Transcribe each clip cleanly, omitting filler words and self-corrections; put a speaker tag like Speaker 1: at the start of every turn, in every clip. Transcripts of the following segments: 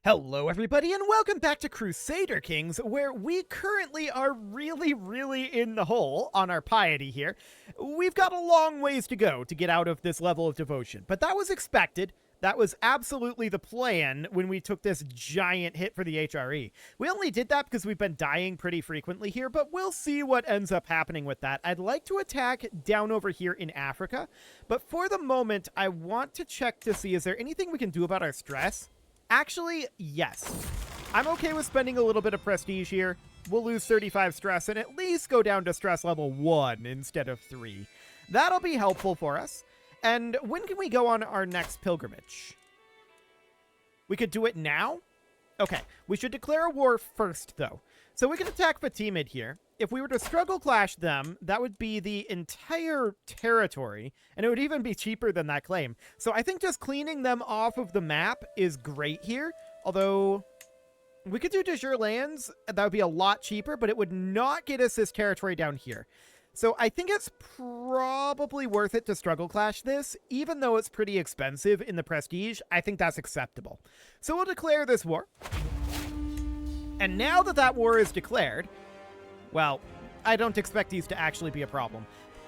Speaker 1: Hello everybody and welcome back to Crusader Kings, where we currently are really in the hole on our piety here. We've got a long ways to go to get out of this level of devotion, but that was expected. That was absolutely the plan when we took this giant hit for the HRE. We only did that because we've been dying pretty frequently here, but we'll see what ends up happening with that. I'd like to attack down over here in Africa, but for the moment, I want to check to see, is there anything we can do about our stress? Actually, yes. I'm okay with spending a little bit of prestige here. We'll lose 35 stress and at least go down to stress level 1 instead of 3. That'll be helpful for us. And when can we go on our next pilgrimage? We could do it now? Okay, we should declare a war first, though. So we can attack Fatimid here. If we were to struggle clash them, that would be the entire territory, and it would even be cheaper than that claim. So I think just cleaning them off of the map is great here, although we could do de jure lands. That would be a lot cheaper, but it would not get us this territory down here. So I think it's probably worth it to struggle clash this, even though it's pretty expensive in the prestige. I think that's acceptable. So we'll declare this war. And now that that war is declared, well, I don't expect these to actually be a problem.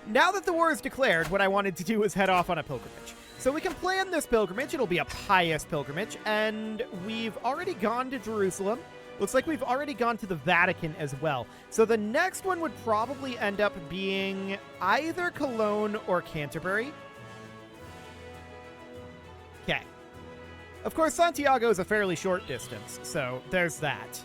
Speaker 1: Now that the war is declared, what I wanted to do is head off on a pilgrimage. So we can plan this pilgrimage. It'll be a pious pilgrimage, and we've already gone to Jerusalem. Looks like we've already gone to the Vatican as well. So the next one would probably end up being either Cologne or Canterbury. Okay. Of course, Santiago is a fairly short distance, so there's that.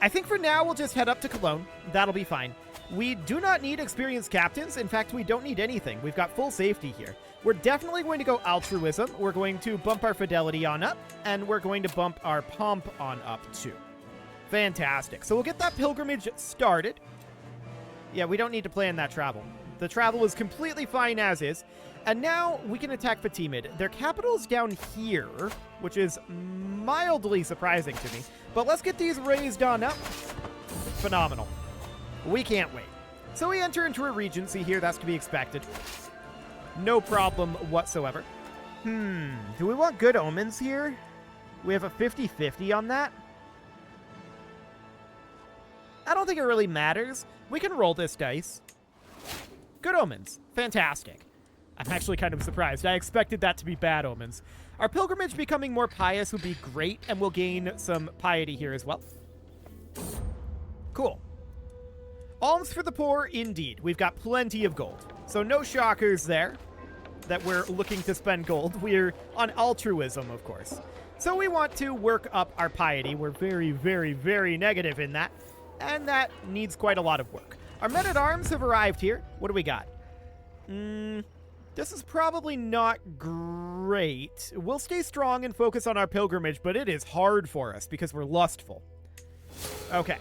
Speaker 1: I think for now we'll just head up to Cologne. That'll be fine. We do not need experienced captains. In fact, we don't need anything. We've got full safety here. We're definitely going to go altruism. We're going to bump our fidelity on up, and we're going to bump our pomp on up too. Fantastic. So we'll get that pilgrimage started. Yeah, we don't need to plan that travel. The travel is completely fine as is. And now we can attack Fatimid. Their capital is down here, which is mildly surprising to me. But let's get these raised on up. Phenomenal. We can't wait. So we enter into a regency here. That's to be expected. No problem whatsoever. Do we want good omens here? We have a 50-50 on that. I don't think it really matters. We can roll this dice. Good omens. Fantastic. I'm actually kind of surprised. I expected that to be bad omens. Our pilgrimage becoming more pious would be great, and we'll gain some piety here as well. Cool. Alms for the poor, indeed. We've got plenty of gold. So no shockers there that we're looking to spend gold. We're on altruism, of course. So we want to work up our piety. We're very negative in that, and that needs quite a lot of work. Our men-at-arms have arrived here. What do we got? This is probably not great. We'll stay strong and focus on our pilgrimage, but it is hard for us because we're lustful. Okay,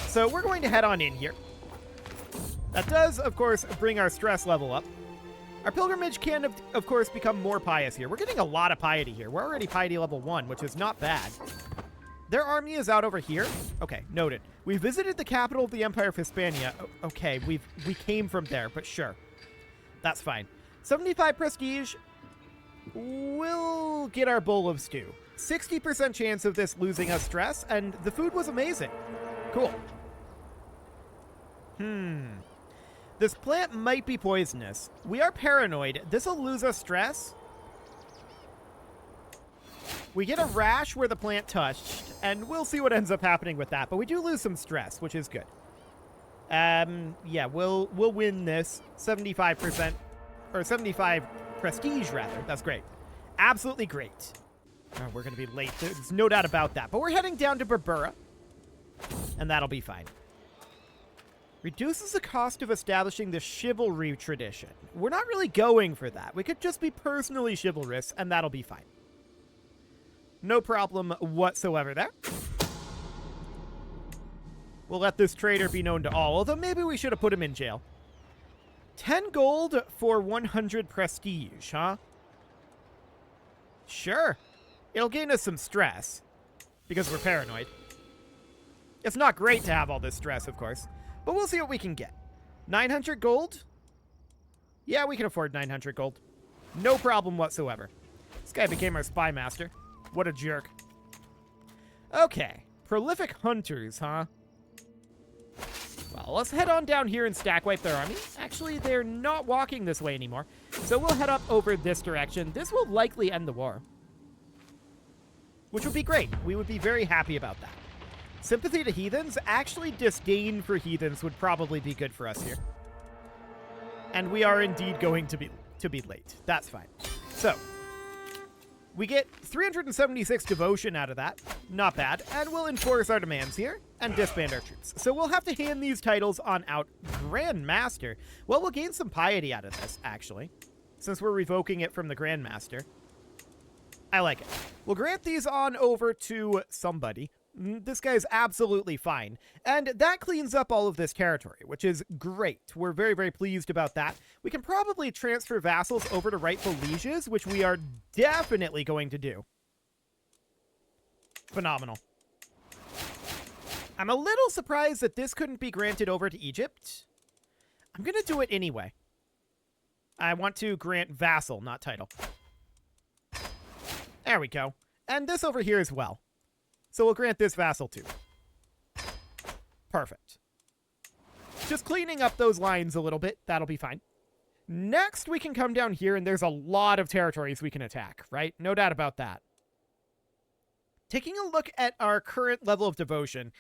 Speaker 1: so we're going to head on in here. That does, of course, bring our stress level up. Our pilgrimage can, of course, become more pious here. We're getting a lot of piety here. We're already piety level 1, which is not bad. Their army is out over here. Okay, noted. We visited the capital of the Empire of Hispania. Okay, we came from there, but sure. That's fine. 75 prestige. We'll get our bowl of stew. 60% chance of this losing us stress, and the food was amazing. Cool. This plant might be poisonous. We are paranoid. This'll lose us stress. We get a rash where the plant touched, and we'll see what ends up happening with that. But we do lose some stress, which is good. Yeah, we'll win this 75%, or 75 prestige rather. That's great. Absolutely great. Oh, we're going to be late. There's no doubt about that. But we're heading down to Berbera, and that'll be fine. Reduces the cost of establishing the chivalry tradition. We're not really going for that. We could just be personally chivalrous, and that'll be fine. No problem whatsoever there. We'll let this traitor be known to all, although maybe we should have put him in jail. 10 gold for 100 prestige, huh? Sure. It'll gain us some stress, because we're paranoid. It's not great to have all this stress, of course, but we'll see what we can get. 900 gold? Yeah, we can afford 900 gold. No problem whatsoever. This guy became our spy master. What a jerk. Okay. Prolific hunters, huh? Well, let's head on down here and stack wipe their army. Actually, they're not walking this way anymore. So we'll head up over this direction. This will likely end the war, which would be great. We would be very happy about that. Sympathy to heathens? Actually, disdain for heathens would probably be good for us here. And we are indeed going to be late. That's fine. So, we get 376 devotion out of that. Not bad. And we'll enforce our demands here and disband our troops. So we'll have to hand these titles on out. Grand Master. Well, we'll gain some piety out of this, actually, since we're revoking it from the Grand Master. I like it. We'll grant these on over to somebody. This guy's absolutely fine. And that cleans up all of this territory, which is great. We're very, very pleased about that. We can probably transfer vassals over to rightful lieges, which we are definitely going to do. Phenomenal. I'm a little surprised that this couldn't be granted over to Egypt. I'm going to do it anyway. I want to grant vassal, not title. There we go. And this over here as well. So we'll grant this vassal too. Perfect. Just cleaning up those lines a little bit. That'll be fine. Next, we can come down here, and there's a lot of territories we can attack, right? No doubt about that. Taking a look at our current level of devotion,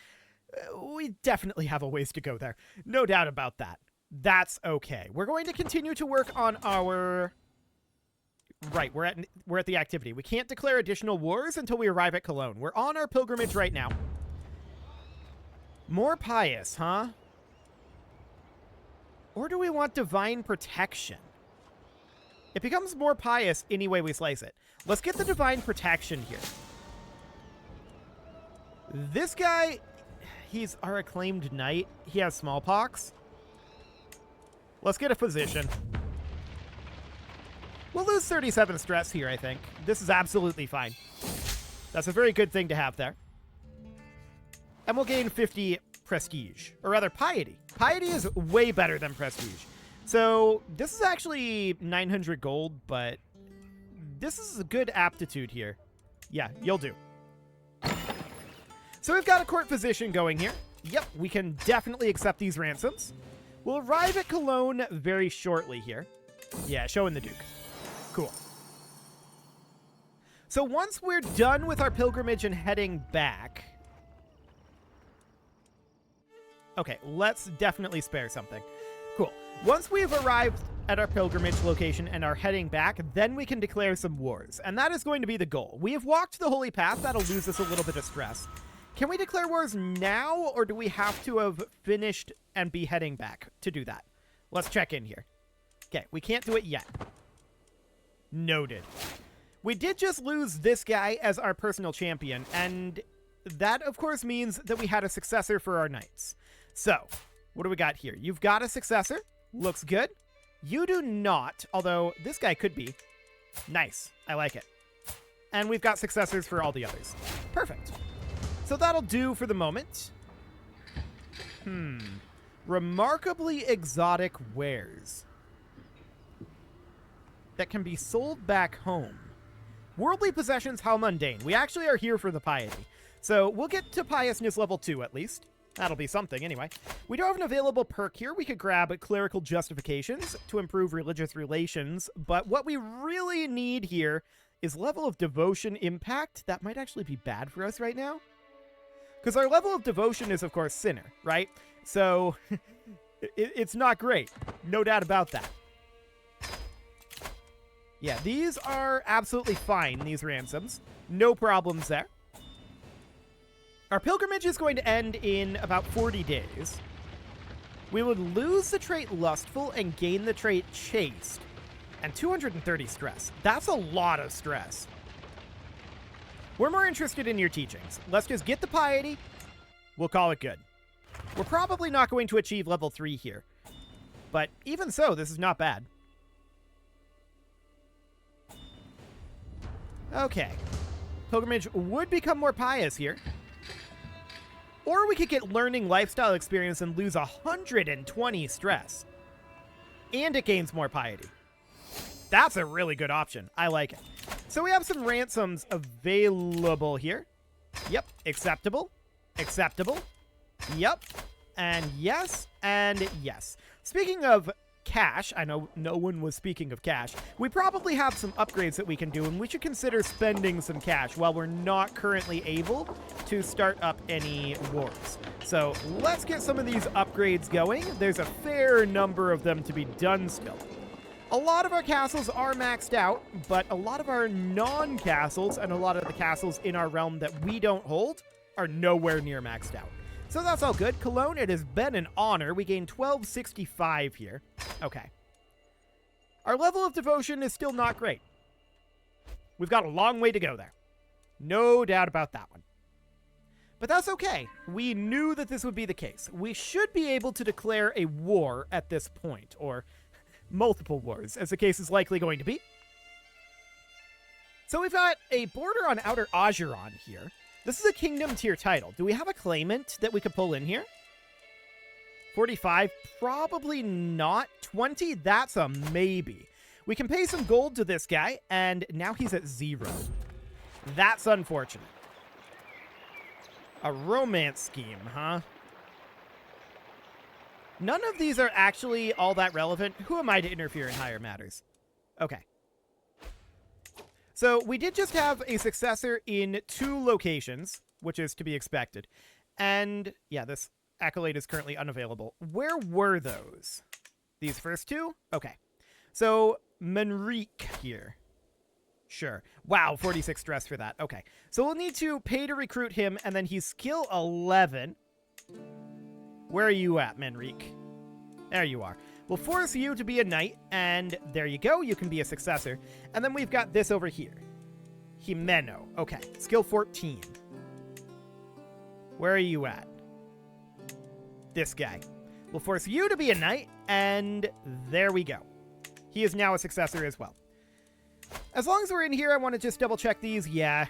Speaker 1: we definitely have a ways to go there. No doubt about that. That's okay. We're going to continue to work on our... Right, we're at the activity. We can't declare additional wars until we arrive at Cologne. We're on our pilgrimage right now. More pious, huh? Or do we want divine protection? It becomes more pious any way we slice it. Let's get the divine protection here. This guy, he's our acclaimed knight. He has smallpox. Let's get a physician. We'll lose 37 stress here, I think. This is absolutely fine. That's a very good thing to have there. And we'll gain 50 prestige. Or rather, piety. Piety is way better than prestige. So, this is actually 900 gold, but this is a good aptitude here. Yeah, you'll do. So we've got a court physician going here. Yep, we can definitely accept these ransoms. We'll arrive at Cologne very shortly here. Yeah, showing the Duke. Cool. So once we're done with our pilgrimage and heading back... Okay, let's definitely spare something. Cool. Once we've arrived at our pilgrimage location and are heading back, then we can declare some wars. And that is going to be the goal. We have walked the Holy Path. That'll lose us a little bit of stress. Can we declare wars now, or do we have to have finished and be heading back to do that? Let's check in here. Okay, we can't do it yet. Noted. We did just lose this guy as our personal champion, and that, of course, means that we had a successor for our knights. So, what do we got here? You've got a successor. Looks good. You do not, although this guy could be. Nice. I like it. And we've got successors for all the others. Perfect. So that'll do for the moment. Remarkably exotic wares that can be sold back home. Worldly possessions, how mundane. We actually are here for the piety. So we'll get to piousness level 2 at least. That'll be something anyway. We do have an available perk here. We could grab clerical justifications to improve religious relations. But what we really need here is level of devotion impact. That might actually be bad for us right now. Because our level of devotion is, of course, sinner, right? So it's not great. No doubt about that. Yeah, these are absolutely fine, these ransoms. No problems there. Our pilgrimage is going to end in about 40 days. We would lose the trait Lustful and gain the trait Chaste. And 230 stress. That's a lot of stress. We're more interested in your teachings. Let's just get the piety. We'll call it good. We're probably not going to achieve level 3 here. But even so, this is not bad. Okay. Pilgrimage would become more pious here. Or we could get learning lifestyle experience and lose 120 stress. And it gains more piety. That's a really good option. I like it. So we have some ransoms available here. Yep, acceptable. Acceptable. Yep. And yes, and yes. Speaking of cash, I know no one was speaking of cash, we probably have some upgrades that we can do, and we should consider spending some cash while we're not currently able to start up any wars. So let's get some of these upgrades going. There's a fair number of them to be done still. A lot of our castles are maxed out, but a lot of our non-castles and a lot of the castles in our realm that we don't hold are nowhere near maxed out. So that's all good. Cologne, it has been an honor. We gained 1265 here. Okay. Our level of devotion is still not great. We've got a long way to go there. No doubt about that one. But that's okay. We knew that this would be the case. We should be able to declare a war at this point, or multiple wars, as the case is likely going to be. So we've got a border on Outer Ajuran here. This is a kingdom tier title. Do we have a claimant that we could pull in here? 45? Probably not. 20? That's a maybe. We can pay some gold to this guy, and now he's at 0. That's unfortunate. A romance scheme, huh? None of these are actually all that relevant. Who am I to interfere in higher matters? Okay. So we did just have a successor in 2 locations, which is to be expected. And yeah, this accolade is currently unavailable. Where were those? These first 2? Okay. So Manrique here. Sure. Wow, 46 stress for that. Okay. So we'll need to pay to recruit him, and then he's skill 11. Where are you at, Manrique? There you are. We'll force you to be a knight, and there you go. You can be a successor. And then we've got this over here. Jimeno. Okay. Skill 14. Where are you at? This guy. We'll force you to be a knight, and there we go. He is now a successor as well. As long as we're in here, I want to just double check these. Yeah,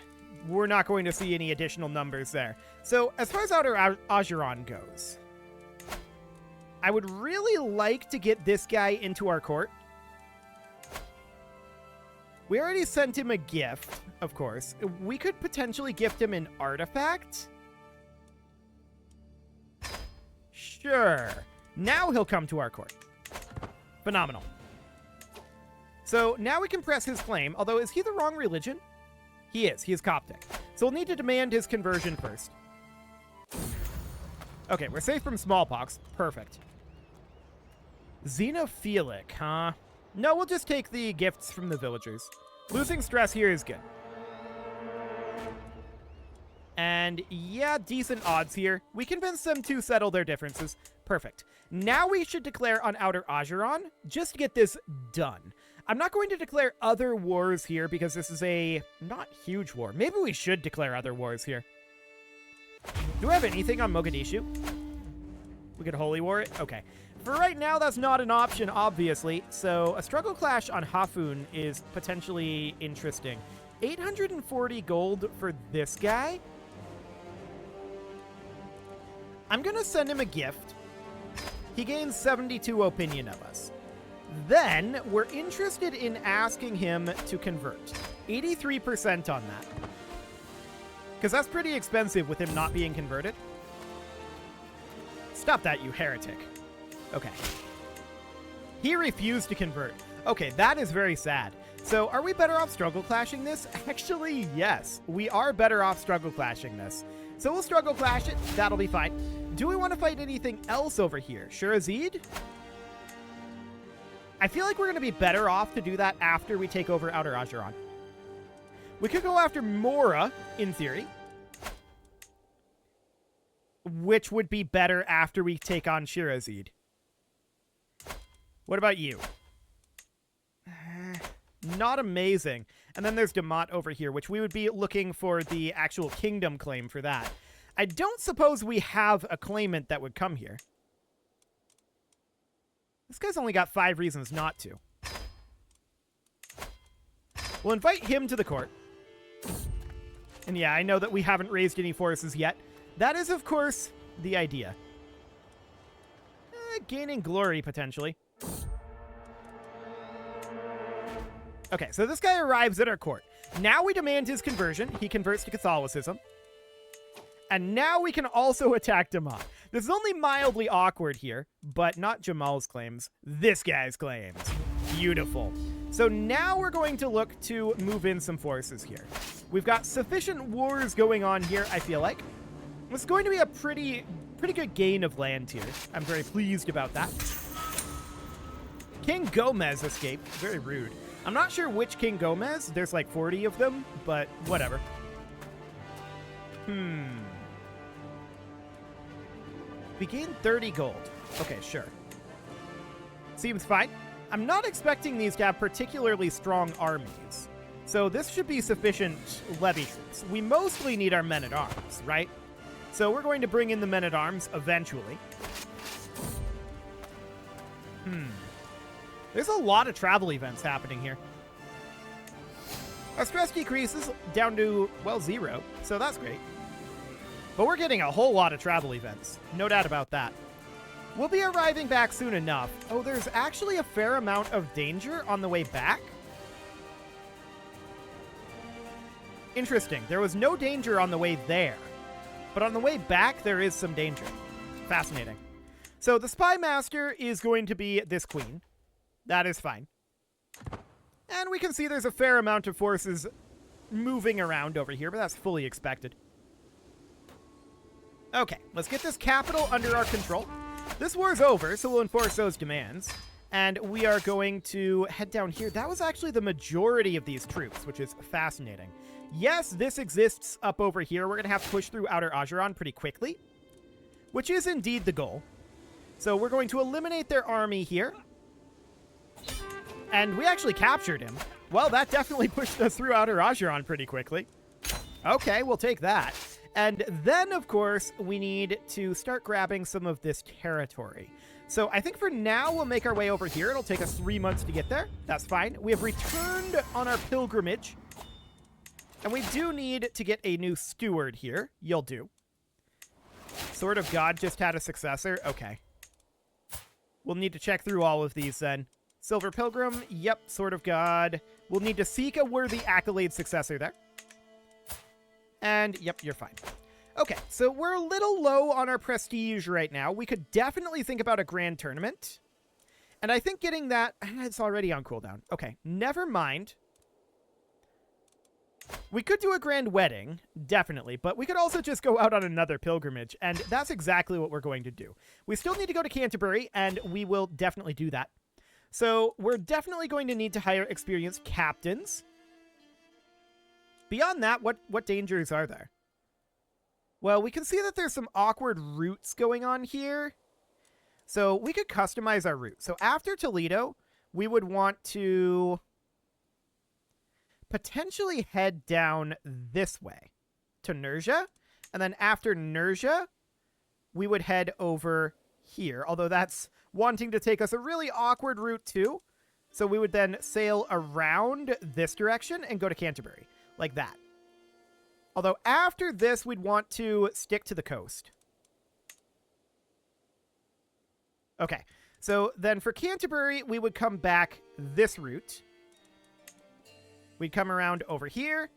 Speaker 1: we're not going to see any additional numbers there. So as far as Outer Ajuran goes, I would really like to get this guy into our court. We already sent him a gift, of course. We could potentially gift him an artifact. Sure. Now he'll come to our court. Phenomenal. So now we can press his claim, although is he the wrong religion? He is. He is Coptic. So we'll need to demand his conversion first. Okay, we're safe from smallpox. Perfect. Xenophilic, huh? No, we'll just take the gifts from the villagers. Losing stress here is good. And yeah, decent odds here. We convinced them to settle their differences. Perfect. Now we should declare on Outer Ajuran, just to get this done. I'm not going to declare other wars here because this is a not huge war. Maybe we should declare other wars here. Do we have anything on Mogadishu? We could holy war it? Okay. For right now, that's not an option, obviously. So a struggle clash on Hafun is potentially interesting. 840 gold for this guy. I'm going to send him a gift. He gains 72 opinion of us. Then we're interested in asking him to convert. 83% on that. Because that's pretty expensive with him not being converted. Stop that, you heretic. Okay. He refused to convert. Okay, that is very sad. So are we better off struggle clashing this? Actually, yes. We are better off struggle clashing this. So we'll struggle clash it. That'll be fine. Do we want to fight anything else over here? Shirazid? I feel like we're going to be better off to do that after we take over Outer Ajuran. We could go after Mora, in theory. Which would be better after we take on Shirazid. What about you? Not amazing. And then there's Deont over here, which we would be looking for the actual kingdom claim for that. I don't suppose we have a claimant that would come here. This guy's only got 5 reasons not to. We'll invite him to the court. And yeah, I know that we haven't raised any forces yet. That is, of course, the idea. Gaining glory, potentially. Okay, so this guy arrives at our court. Now we demand his conversion. He converts to Catholicism. And now we can also attack Deont. This is only mildly awkward here, but not Jamal's claims. This guy's claims. Beautiful. So now we're going to look to move in some forces here. We've got sufficient wars going on here, I feel like. It's going to be a pretty good gain of land here. I'm very pleased about that. King Gomez escaped. Very rude. I'm not sure which King Gomez. There's like 40 of them, but whatever. We gained 30 gold. Okay, sure. Seems fine. I'm not expecting these to have particularly strong armies. So this should be sufficient levy troops. We mostly need our men-at-arms, right? So we're going to bring in the men-at-arms eventually. There's a lot of travel events happening here. Our stress decreases down to, well, 0, so that's great. But we're getting a whole lot of travel events. No doubt about that. We'll be arriving back soon enough. Oh, there's actually a fair amount of danger on the way back? Interesting. There was no danger on the way there. But on the way back, there is some danger. Fascinating. So the Spy Master is going to be this queen. That is fine. And we can see there's a fair amount of forces moving around over here, but that's fully expected. Okay, let's get this capital under our control. This war's over, so we'll enforce those demands. And we are going to head down here. That was actually the majority of these troops, which is fascinating. Yes, this exists up over here. We're going to have to push through Outer Ajuran pretty quickly, which is indeed the goal. So we're going to eliminate their army here. And we actually captured him. Well, that definitely pushed us through Outer Ajuran pretty quickly. Okay, we'll take that. And then, of course, we need to start grabbing some of this territory. So I think for now, we'll make our way over here. It'll take us 3 months to get there. That's fine. We have returned on our pilgrimage. And we do need to get a new steward here. You'll do. Sword of God just had a successor. Okay. We'll need to check through all of these then. Silver Pilgrim. Yep, Sword of God. We'll need to seek a worthy accolade successor there. And, yep, you're fine. Okay, so we're a little low on our prestige right now. We could definitely think about a grand tournament. And I think getting that... It's already on cooldown. Okay, never mind. We could do a grand wedding, definitely, but we could also just go out on another pilgrimage, and that's exactly what we're going to do. We still need to go to Canterbury, and we will definitely do that. So we're definitely going to need to hire experienced captains. Beyond that, what dangers are there? Well, we can see that there's some awkward routes going on here. So we could customize our route. So after Toledo, we would want to potentially head down this way to Nursia. And then after Nursia, we would head over here. Although that's wanting to take us a really awkward route too. So we would then sail around this direction and go to Canterbury. Like that. Although after this, we'd want to stick to the coast. Okay. So then for Canterbury, we would come back this route. We'd come around over here.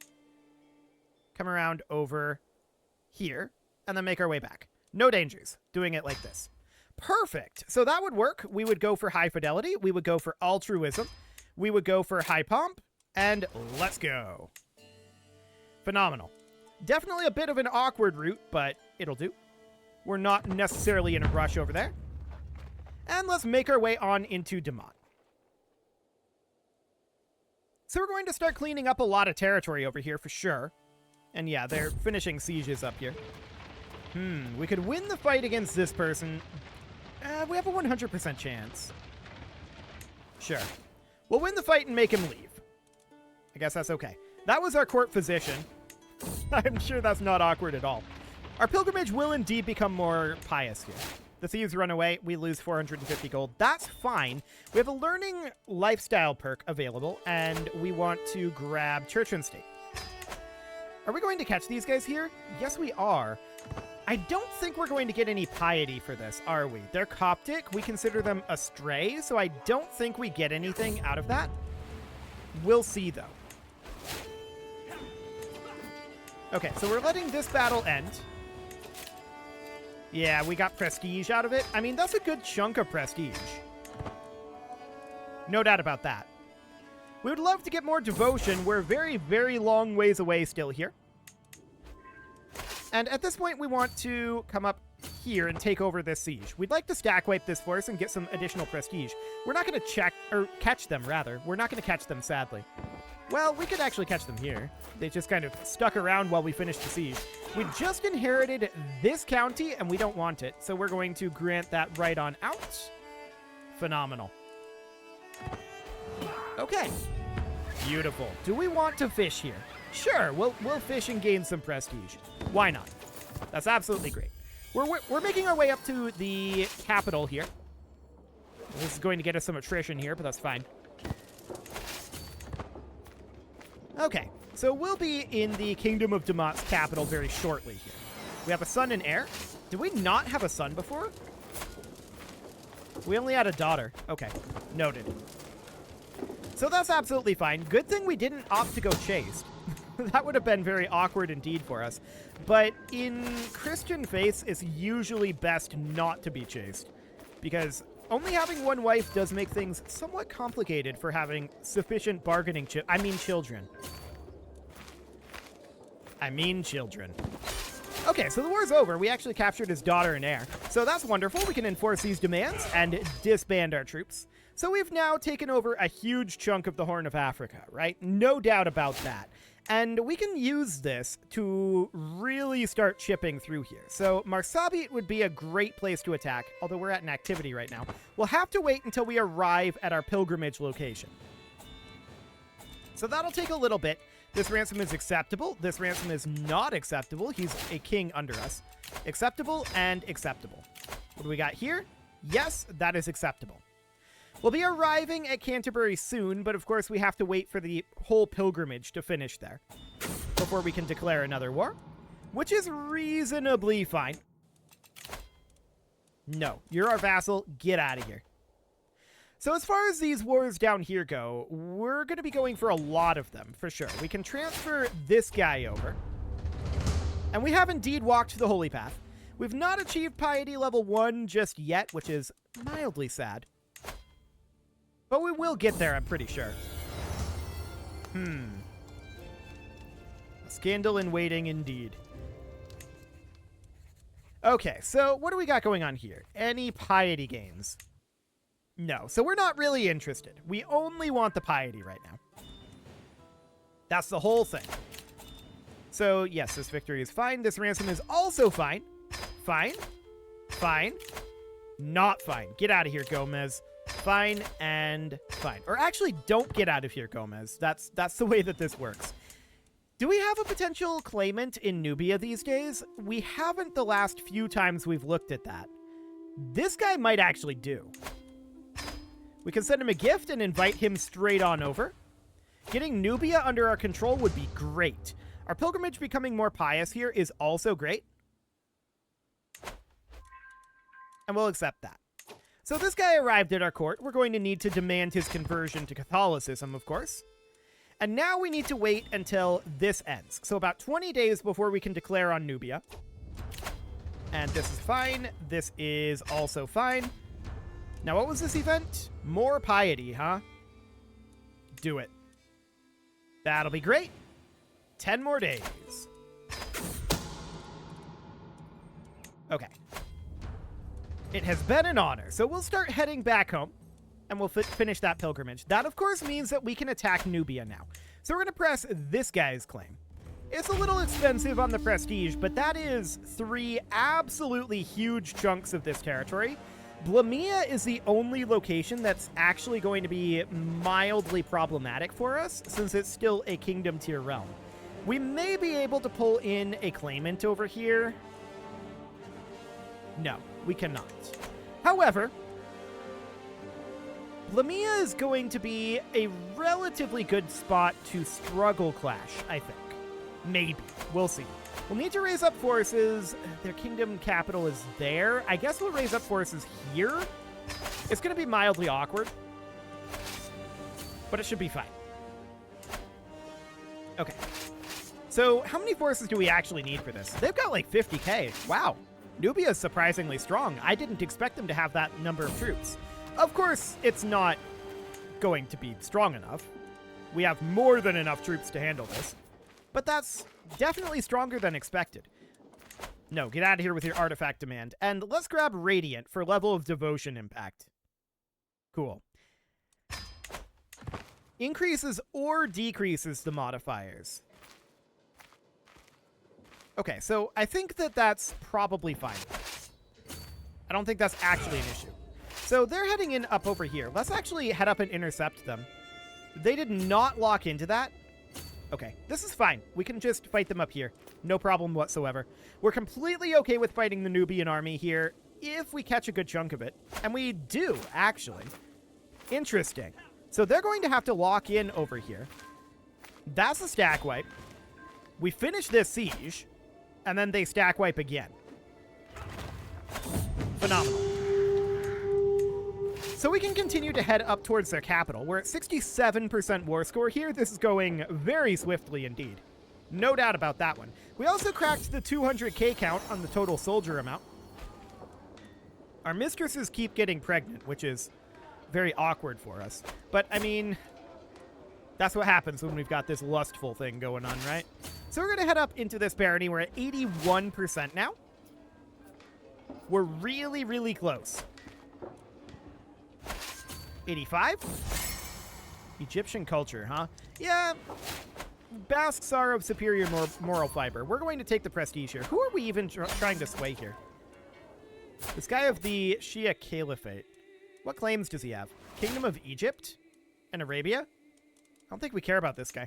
Speaker 1: Come around over here. And then make our way back. No dangers. Doing it like this. Perfect. So that would work. We would go for high fidelity. We would go for altruism. We would go for high pomp. And let's go. Phenomenal. Definitely a bit of an awkward route, but it'll do. We're not necessarily in a rush over there. And let's make our way on into Deont. So we're going to start cleaning up a lot of territory over here for sure. And yeah, they're finishing sieges up here. We could win the fight against this person. We have a 100% chance. Sure. We'll win the fight and make him leave. I guess that's okay. That was our court physician. I'm sure that's not awkward at all. Our pilgrimage will indeed become more pious here. The thieves run away. We lose 450 gold. That's fine. We have a learning lifestyle perk available, and we want to grab church and state. Are we going to catch these guys here? Yes, we are. I don't think we're going to get any piety for this, are we? They're Coptic. We consider them astray, so I don't think we get anything out of that. We'll see, though. Okay, so we're letting this battle end. Yeah, we got prestige out of it. I mean, that's a good chunk of prestige. No doubt about that. We would love to get more devotion. We're very, very long ways away still here. And at this point, we want to come up here and take over this siege. We'd like to stack wipe this force and get some additional prestige. We're not going to catch them, rather. We're not going to catch them, sadly. Well, we could actually catch them here. They just kind of stuck around while we finished the siege. We just inherited this county, and we don't want it, so we're going to grant that right on out. Phenomenal. Okay. Beautiful. Do we want to fish here? Sure, we'll fish and gain some prestige. Why not? That's absolutely great. We're making our way up to the capital here. This is going to get us some attrition here, but that's fine. Okay, so we'll be in the Kingdom of Deont's capital very shortly here. We have a son and heir. Did we not have a son before? We only had a daughter. Okay, noted. So that's absolutely fine. Good thing we didn't opt to go chaste. That would have been very awkward indeed for us. But in Christian faith, it's usually best not to be chaste, because only having one wife does make things somewhat complicated for having sufficient bargaining children. Okay, so the war's over. We actually captured his daughter and heir. So that's wonderful. We can enforce these demands and disband our troops. So we've now taken over a huge chunk of the Horn of Africa, right? No doubt about that. And we can use this to really start chipping through here. So Marsabit would be a great place to attack, although we're at an activity right now. We'll have to wait until we arrive at our pilgrimage location. So that'll take a little bit. This ransom is acceptable. This ransom is not acceptable. He's a king under us. Acceptable and acceptable. What do we got here? Yes, that is acceptable. We'll be arriving at Canterbury soon, but of course we have to wait for the whole pilgrimage to finish there before we can declare another war, which is reasonably fine. No, you're our vassal. Get out of here. So as far as these wars down here go, we're going to be going for a lot of them, for sure. We can transfer this guy over. And we have indeed walked the holy path. We've not achieved piety level 1 just yet, which is mildly sad. But we will get there, I'm pretty sure. A scandal in waiting, indeed. Okay, so what do we got going on here? Any piety gains? No, so we're not really interested. We only want the piety right now. That's the whole thing. So, yes, this victory is fine. This ransom is also fine. Fine. Fine. Not fine. Get out of here, Gomez. Fine and fine. Or actually, don't get out of here, Gomez. That's the way that this works. Do we have a potential claimant in Nubia these days? We haven't the last few times we've looked at that. This guy might actually do. We can send him a gift and invite him straight on over. Getting Nubia under our control would be great. Our pilgrimage becoming more pious here is also great. And we'll accept that. So this guy arrived at our court. We're going to need to demand his conversion to Catholicism, of course. And now we need to wait until this ends. So about 20 days before we can declare on Nubia. And this is fine. This is also fine. Now, what was this event? More piety, huh? Do it. That'll be great. 10 more days. Okay. It has been an honor, so we'll start heading back home, and we'll finish that pilgrimage. That, of course, means that we can attack Nubia now. So we're going to press this guy's claim. It's a little expensive on the prestige, but that is 3 absolutely huge chunks of this territory. Blamia is the only location that's actually going to be mildly problematic for us, since it's still a kingdom tier realm. We may be able to pull in a claimant over here. No, we cannot. However, Blamia is going to be a relatively good spot to struggle clash, I think. Maybe. We'll see. We'll need to raise up forces. Their kingdom capital is there. I guess we'll raise up forces here. It's going to be mildly awkward, but it should be fine. Okay. So how many forces do we actually need for this? They've got like 50k. Wow. Nubia is surprisingly strong. I didn't expect them to have that number of troops. Of course, it's not going to be strong enough. We have more than enough troops to handle this. But that's definitely stronger than expected. No, get out of here with your artifact demand. And let's grab Radiant for level of devotion impact. Cool. Increases or decreases the modifiers. Okay, so I think that that's probably fine. I don't think that's actually an issue. So they're heading in up over here. Let's actually head up and intercept them. They did not lock into that. Okay, this is fine. We can just fight them up here. No problem whatsoever. We're completely okay with fighting the Nubian army here if we catch a good chunk of it. And we do, actually. Interesting. So they're going to have to lock in over here. That's a stack wipe. We finish this siege, and then they stack wipe again. Phenomenal. So we can continue to head up towards their capital. We're at 67% war score here. This is going very swiftly indeed. No doubt about that one. We also cracked the 200k count on the total soldier amount. Our mistresses keep getting pregnant, which is very awkward for us. But, I mean, that's what happens when we've got this lustful thing going on, right? So we're going to head up into this barony. We're at 81% now. We're really, really close. 85? Egyptian culture, huh? Yeah. Basques are of superior moral fiber. We're going to take the prestige here. Who are we even trying to sway here? This guy of the Shia Caliphate. What claims does he have? Kingdom of Egypt? And Arabia? I don't think we care about this guy.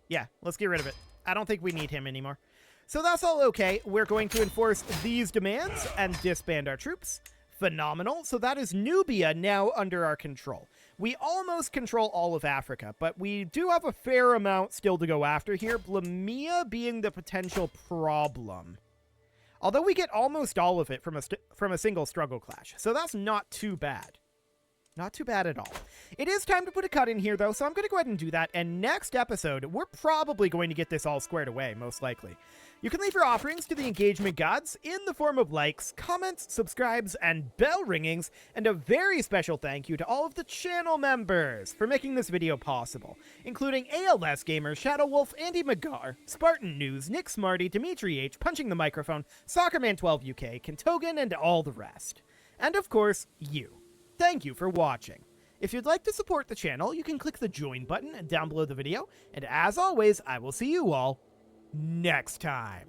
Speaker 1: Yeah, let's get rid of it. I don't think we need him anymore. So that's all okay. We're going to enforce these demands and disband our troops. Phenomenal. So that is Nubia now under our control. We almost control all of Africa, but we do have a fair amount still to go after here. Blamia being the potential problem. Although we get almost all of it from a single struggle clash. So that's not too bad. Not too bad at all. It is time to put a cut in here, though, so I'm going to go ahead and do that. And next episode, we're probably going to get this all squared away, most likely. You can leave your offerings to the engagement gods in the form of likes, comments, subscribes, and bell ringings. And a very special thank you to all of the channel members for making this video possible, including ALS Gamer, Shadow Wolf, Andy McGar, Spartan News, Nick Smarty, Dimitri H, Punching the Microphone, Soccerman12 UK, Kentogan, and all the rest. And of course, you. Thank you for watching. If you'd like to support the channel, you can click the join button down below the video. And as always, I will see you all next time.